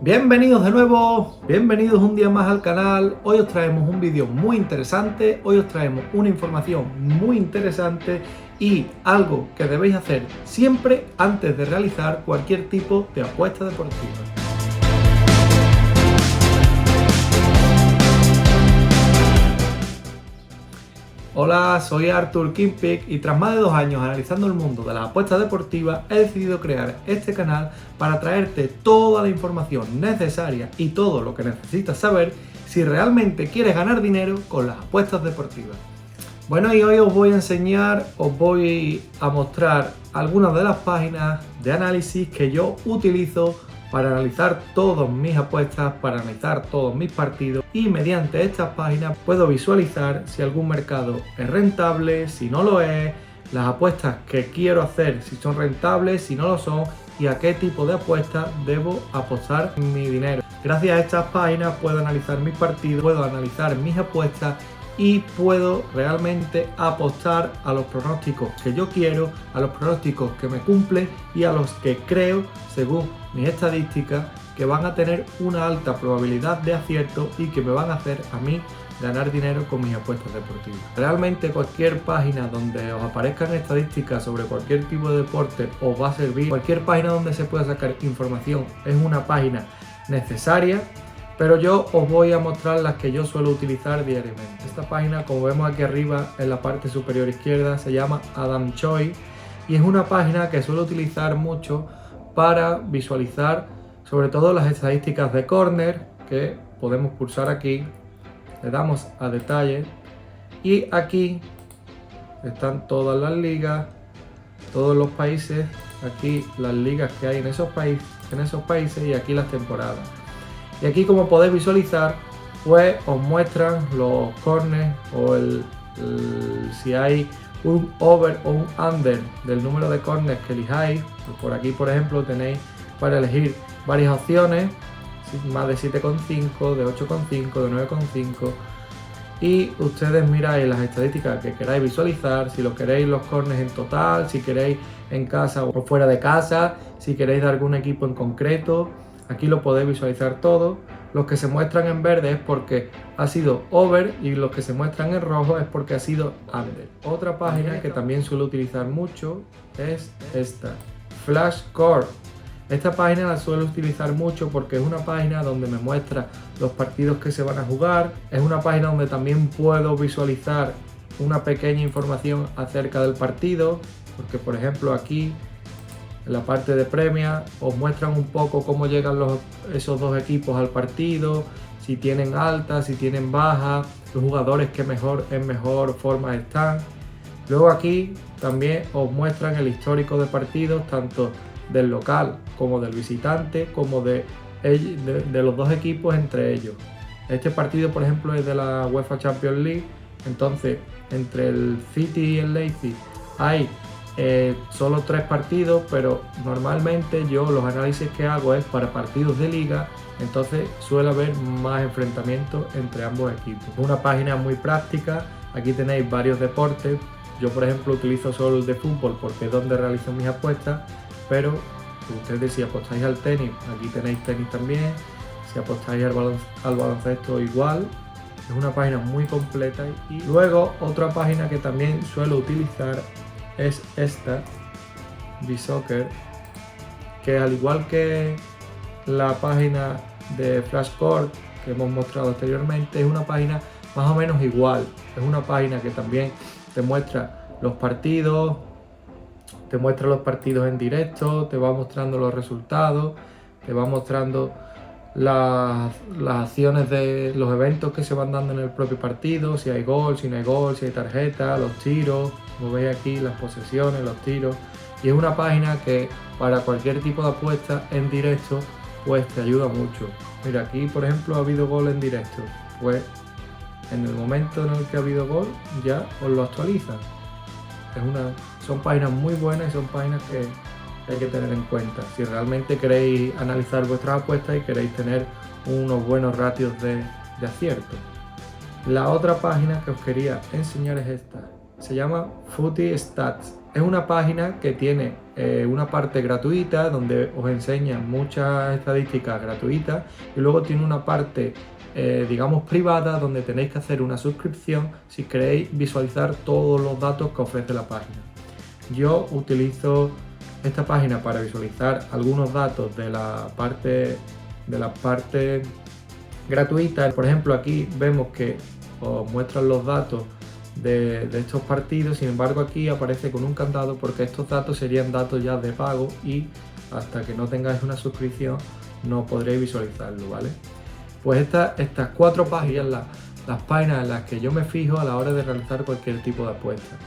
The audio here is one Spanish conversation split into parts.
Bienvenidos de nuevo, bienvenidos un día más al canal. Hoy os traemos un vídeo muy interesante, hoy os traemos una información muy interesante y algo que debéis hacer siempre antes de realizar cualquier tipo de apuesta deportiva. Hola, soy Artur Kingpic y tras más de 2 años analizando el mundo de las apuestas deportivas he decidido crear este canal para traerte toda la información necesaria y todo lo que necesitas saber si realmente quieres ganar dinero con las apuestas deportivas. Bueno, y hoy os voy a enseñar, os voy a mostrar algunas de las páginas de análisis que yo utilizo para analizar todas mis apuestas, para analizar todos mis partidos, y mediante estas páginas puedo visualizar si algún mercado es rentable, si no lo es, las apuestas que quiero hacer, si son rentables, si no lo son, y a qué tipo de apuestas debo apostar mi dinero. Gracias a estas páginas puedo analizar mis partidos, puedo analizar mis apuestas y puedo realmente apostar a los pronósticos que yo quiero, a los pronósticos que me cumplen y a los que creo, según mis estadísticas, que van a tener una alta probabilidad de acierto y que me van a hacer a mí ganar dinero con mis apuestas deportivas. Realmente cualquier página donde os aparezcan estadísticas sobre cualquier tipo de deporte os va a servir. Cualquier página donde se pueda sacar información es una página necesaria, pero yo os voy a mostrar las que yo suelo utilizar diariamente. Esta página, como vemos aquí arriba en la parte superior izquierda, se llama Adam Choi y es una página que suelo utilizar mucho para visualizar sobre todo las estadísticas de córner, que podemos pulsar aquí, le damos a detalles y aquí están todas las ligas, todos los países, aquí las ligas que hay en esos países y aquí las temporadas. Y aquí, como podéis visualizar, pues os muestran los corners o si hay un over o un under del número de corners que elijáis. Pues por aquí, por ejemplo, tenéis para elegir varias opciones, más de 7,5, de 8,5, de 9,5, y ustedes miráis las estadísticas que queráis visualizar, si lo queréis los corners en total, si queréis en casa o fuera de casa, si queréis de algún equipo en concreto. Aquí lo podéis visualizar todo. Los que se muestran en verde es porque ha sido over y los que se muestran en rojo es porque ha sido under. Otra página que también suelo utilizar mucho es esta, Flashcore. Esta página la suelo utilizar mucho porque es una página donde me muestra los partidos que se van a jugar. Es una página donde también puedo visualizar una pequeña información acerca del partido, porque por ejemplo aquí en la parte de premia os muestran un poco cómo llegan esos dos equipos al partido, si tienen altas, si tienen bajas, los jugadores que en mejor forma están. Luego aquí también os muestran el histórico de partidos, tanto del local como del visitante, como de los dos equipos entre ellos. Este partido, por ejemplo, es de la UEFA Champions League, entonces entre el City y el Leipzig hay solo 3 partidos, pero normalmente yo los análisis que hago es para partidos de liga, entonces suele haber más enfrentamientos entre ambos equipos. Es una página muy práctica, aquí tenéis varios deportes. Yo, por ejemplo, utilizo solo el de fútbol porque es donde realizo mis apuestas, pero ustedes, si apostáis al tenis, aquí tenéis tenis también. Si apostáis al baloncesto, igual. Es una página muy completa. Y luego otra página que también suelo utilizar es esta, BSoccer, que al igual que la página de Flashcore que hemos mostrado anteriormente, es una página más o menos igual. Es una página que también te muestra los partidos, en directo, te va mostrando los resultados, te va mostrando las acciones de los eventos que se van dando en el propio partido, si hay gol, si no hay gol, si hay tarjeta, los tiros, como veis aquí, las posesiones, los tiros. Y es una página que para cualquier tipo de apuesta en directo pues te ayuda mucho. Mira, aquí por ejemplo ha habido gol en directo, pues en el momento en el que ha habido gol ya os lo actualizan. Son páginas muy buenas y son páginas que hay que tener en cuenta si realmente queréis analizar vuestras apuestas y queréis tener unos buenos ratios de acierto. La otra página que os quería enseñar es esta, se llama Footy Stats. Es una página que tiene una parte gratuita donde os enseñan muchas estadísticas gratuitas y luego tiene una parte digamos privada donde tenéis que hacer una suscripción si queréis visualizar todos los datos que ofrece la página. Yo utilizo esta página para visualizar algunos datos de la parte gratuita. Por ejemplo, aquí vemos que os muestran los datos de estos partidos, sin embargo aquí aparece con un candado porque estos datos serían datos ya de pago y hasta que no tengáis una suscripción no podréis visualizarlo, ¿vale? Pues estas 4 páginas, las páginas en las que yo me fijo a la hora de realizar cualquier tipo de apuesta.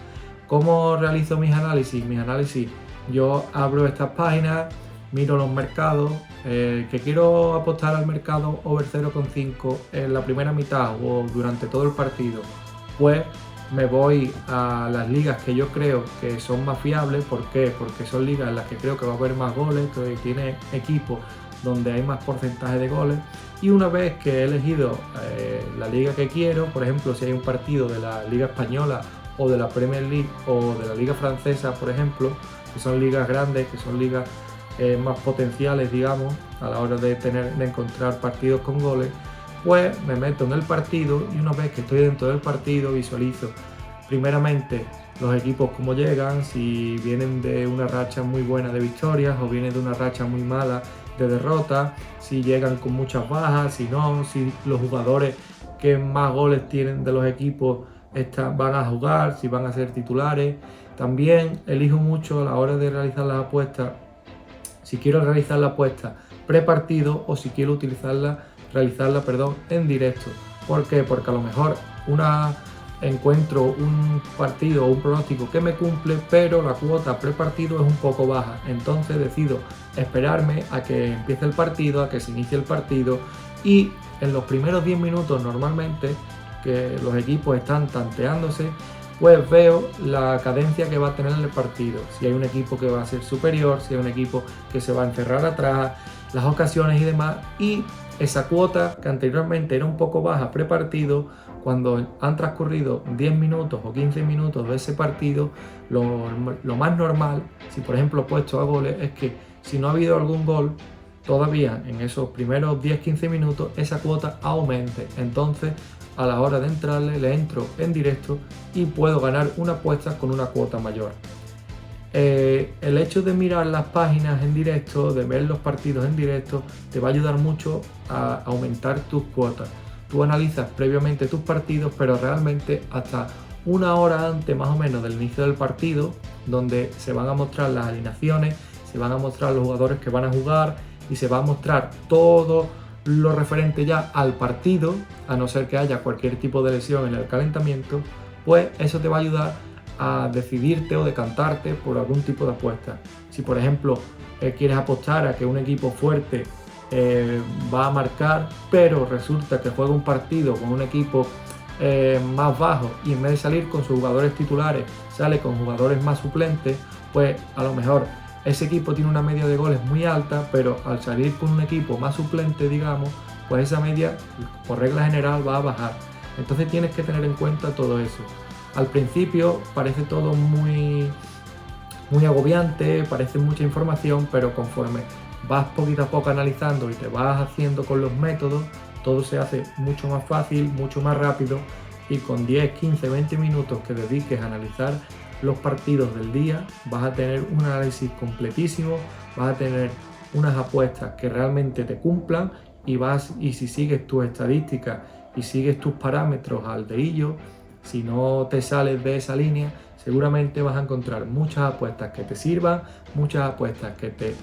¿Cómo realizo mis análisis? Yo abro estas páginas, miro los mercados, que quiero apostar al mercado over 0,5 en la primera mitad o durante todo el partido, pues me voy a las ligas que yo creo que son más fiables. ¿Por qué? Porque son ligas en las que creo que va a haber más goles, que tiene equipos donde hay más porcentaje de goles. Y una vez que he elegido la liga que quiero, por ejemplo, si hay un partido de la Liga Española o de la Premier League o de la Liga Francesa, por ejemplo, que son ligas grandes, que son ligas más potenciales, digamos, a la hora de encontrar partidos con goles, pues me meto en el partido y una vez que estoy dentro del partido visualizo primeramente los equipos cómo llegan, si vienen de una racha muy buena de victorias o vienen de una racha muy mala de derrotas, si llegan con muchas bajas, si no, si los jugadores que más goles tienen de los equipos van a jugar, si van a ser titulares. También elijo mucho a la hora de realizar las apuestas, si quiero realizar la apuesta pre-partido o si quiero realizarla en directo. ¿Por qué? Porque a lo mejor encuentro un partido o un pronóstico que me cumple, pero la cuota pre-partido es un poco baja. Entonces decido esperarme a que empiece el partido, a que se inicie el partido, y en los primeros 10 minutos normalmente que los equipos están tanteándose, pues veo la cadencia que va a tener el partido, si hay un equipo que va a ser superior, si hay un equipo que se va a encerrar atrás, las ocasiones y demás, y esa cuota que anteriormente era un poco baja pre-partido, cuando han transcurrido 10 minutos o 15 minutos de ese partido, lo más normal, si por ejemplo he puesto a goles, es que si no ha habido algún gol todavía en esos primeros 10-15 minutos, esa cuota aumente. Entonces a la hora de entrarle, le entro en directo y puedo ganar una apuesta con una cuota mayor. El hecho de mirar las páginas en directo, de ver los partidos en directo, te va a ayudar mucho a aumentar tus cuotas. Tú analizas previamente tus partidos, pero realmente hasta una hora antes más o menos del inicio del partido, donde se van a mostrar las alineaciones, se van a mostrar los jugadores que van a jugar y se va a mostrar todo lo referente ya al partido, a no ser que haya cualquier tipo de lesión en el calentamiento, pues eso te va a ayudar a decidirte o decantarte por algún tipo de apuesta. Si por ejemplo quieres apostar a que un equipo fuerte va a marcar, pero resulta que juega un partido con un equipo más bajo y en vez de salir con sus jugadores titulares sale con jugadores más suplentes, pues a lo mejor ese equipo tiene una media de goles muy alta, pero al salir con un equipo más suplente, digamos, pues esa media por regla general va a bajar. Entonces tienes que tener en cuenta todo eso. Al principio parece todo muy agobiante, parece mucha información, pero conforme vas poquito a poco analizando y te vas haciendo con los métodos, todo se hace mucho más fácil, mucho más rápido, y con 10, 15, 20 minutos que dediques a analizar los partidos del día, vas a tener un análisis completísimo, vas a tener unas apuestas que realmente te cumplan y si sigues tus estadísticas y sigues tus parámetros al dedillo, si no te sales de esa línea, seguramente vas a encontrar muchas apuestas que te sirvan, muchas apuestas que te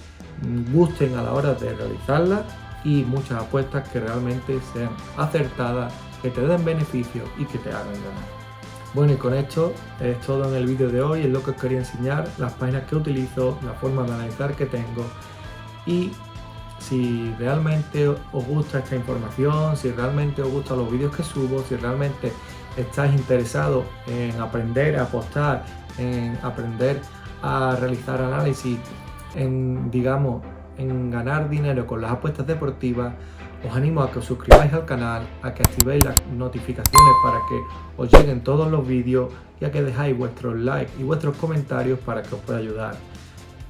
gusten a la hora de realizarlas y muchas apuestas que realmente sean acertadas, que te den beneficios y que te hagan ganar. Bueno, y con esto es todo en el vídeo de hoy, es lo que os quería enseñar, las páginas que utilizo, la forma de analizar que tengo, y si realmente os gusta esta información, si realmente os gustan los vídeos que subo, si realmente estáis interesados en aprender a apostar, en aprender a realizar análisis, en ganar dinero con las apuestas deportivas, Os animo a que os suscribáis al canal, a que activéis las notificaciones para que os lleguen todos los vídeos y a que dejáis vuestros likes y vuestros comentarios para que os pueda ayudar.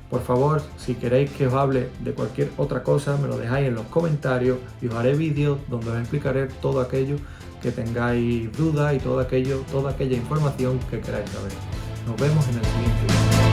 Por favor, si queréis que os hable de cualquier otra cosa, me lo dejáis en los comentarios y os haré vídeos donde os explicaré todo aquello que tengáis dudas y toda aquella información que queráis saber. Nos vemos en el siguiente vídeo.